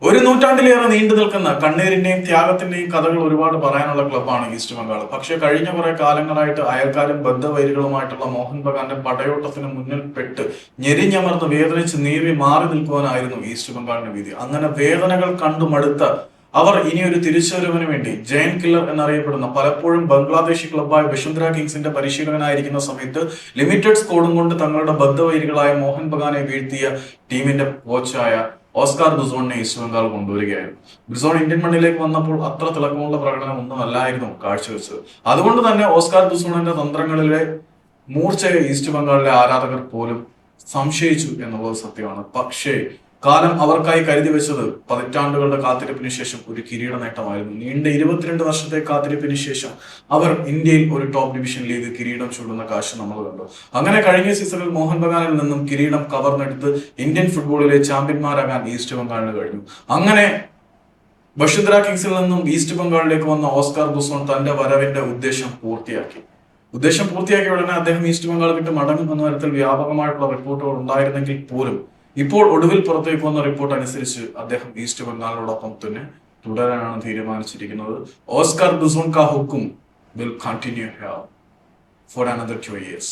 ഒരു നൂറ്റാണ്ടിലേറെ നീണ്ടു നിൽക്കുന്ന കണ്ണീരിന്റെയും ത്യാഗത്തിന്റെയും കഥകൾ ഒരുപാട് പറയാനുള്ള ക്ലബ്ബാണ് ഈസ്റ്റ് ബംഗാൾ. പക്ഷെ കഴിഞ്ഞ കുറെ കാലങ്ങളായിട്ട് അയൽക്കാരും ബദ്ധവൈരികളുമായിട്ടുള്ള മോഹൻ ബഗാന്റെ പടയോട്ടത്തിന് മുന്നിൽ പെട്ട് ഞെരിഞ്ഞമർന്ന് വേദനിച്ച് നീറി മാറി നിൽക്കുവാനായിരുന്നു ഈസ്റ്റ് ബംഗാളിന്റെ വിധി. അങ്ങനെ വേദനകൾ കണ്ടു മടുത്ത അവർ ഇനിയൊരു തിരിച്ചുവരവിന് വേണ്ടി ജയന്റ് കില്ലർ എന്നറിയപ്പെടുന്ന പലപ്പോഴും ബംഗ്ലാദേശി ക്ലബ്ബായ വസുന്ധര കിങ്സിന്റെ പരിശീലകനായിരിക്കുന്ന സമയത്ത് ലിമിറ്റഡ് സ്കോഡും കൊണ്ട് തങ്ങളുടെ ബദ്ധവൈരികളായ മോഹൻ ബഗാനെ വീഴ്ത്തിയ ടീമിന്റെ കോച്ചായ ഓസ്കാർ ബുസോണിനെ ഈസ്റ്റ് ബംഗാൾ കൊണ്ടുവരികയായിരുന്നു. ബുസോൺ ഇന്ത്യൻ മണ്ണിലേക്ക് വന്നപ്പോൾ അത്ര തിളക്കമുള്ള പ്രകടനം ഒന്നും അല്ലായിരുന്നു കാഴ്ചവെച്ചത്. അതുകൊണ്ട് തന്നെ ഓസ്കാർ ബുസോണിന്റെ തന്ത്രങ്ങളിലെ മൂർച്ചയെ ഈസ്റ്റ് ബംഗാളിലെ ആരാധകർ പോലും സംശയിച്ചു എന്നുള്ളത് സത്യമാണ്. പക്ഷേ കാലം അവർക്കായി കരുതി വെച്ചത് പതിറ്റാണ്ടുകളുടെ കാത്തിരിപ്പിന് ശേഷം ഒരു കിരീട നേട്ടമായിരുന്നു. നീണ്ട 22 വർഷത്തെ കാത്തിരിപ്പിന് ശേഷം അവർ ഇന്ത്യയിൽ ഒരു ടോപ്പ് ഡിവിഷൻ ലീഗ് കിരീടം ചൂടുന്ന കാഴ്ച നമ്മൾ കണ്ടു. അങ്ങനെ കഴിഞ്ഞ സീസണിൽ മോഹൻ ബഗാനിൽ നിന്നും കിരീടം കവർന്നെടുത്ത് ഇന്ത്യൻ ഫുട്ബോളിലെ ചാമ്പ്യന്മാരാകാൻ ഈസ്റ്റ് ബംഗാളിന് കഴിഞ്ഞു. അങ്ങനെ വസുന്ധര കിങ്സിൽ നിന്നും ഈസ്റ്റ് ബംഗാളിലേക്ക് വന്ന ഓസ്കാർ ബുസോൺ തന്റെ വരവിന്റെ ഉദ്ദേശം പൂർത്തിയാക്കിയ ഉടനെ അദ്ദേഹം ഈസ്റ്റ് ബംഗാൾ വിട്ട് മടങ്ങും എന്ന തരത്തിൽ വ്യാപകമായിട്ടുള്ള റിപ്പോർട്ടുകൾ ഉണ്ടായിരുന്നെങ്കിൽ പോലും ഇപ്പോൾ ഒടുവിൽ പുറത്തേക്ക് വന്ന റിപ്പോർട്ട് അനുസരിച്ച് അദ്ദേഹം ഈസ്റ്റ് ബംഗാളിനോടൊപ്പം തന്നെ തുടരാനാണ് തീരുമാനിച്ചിരിക്കുന്നത്. ഓസ്കാർ ബുസോൺ കാ ഹുക്കും will continue here for another 2 years.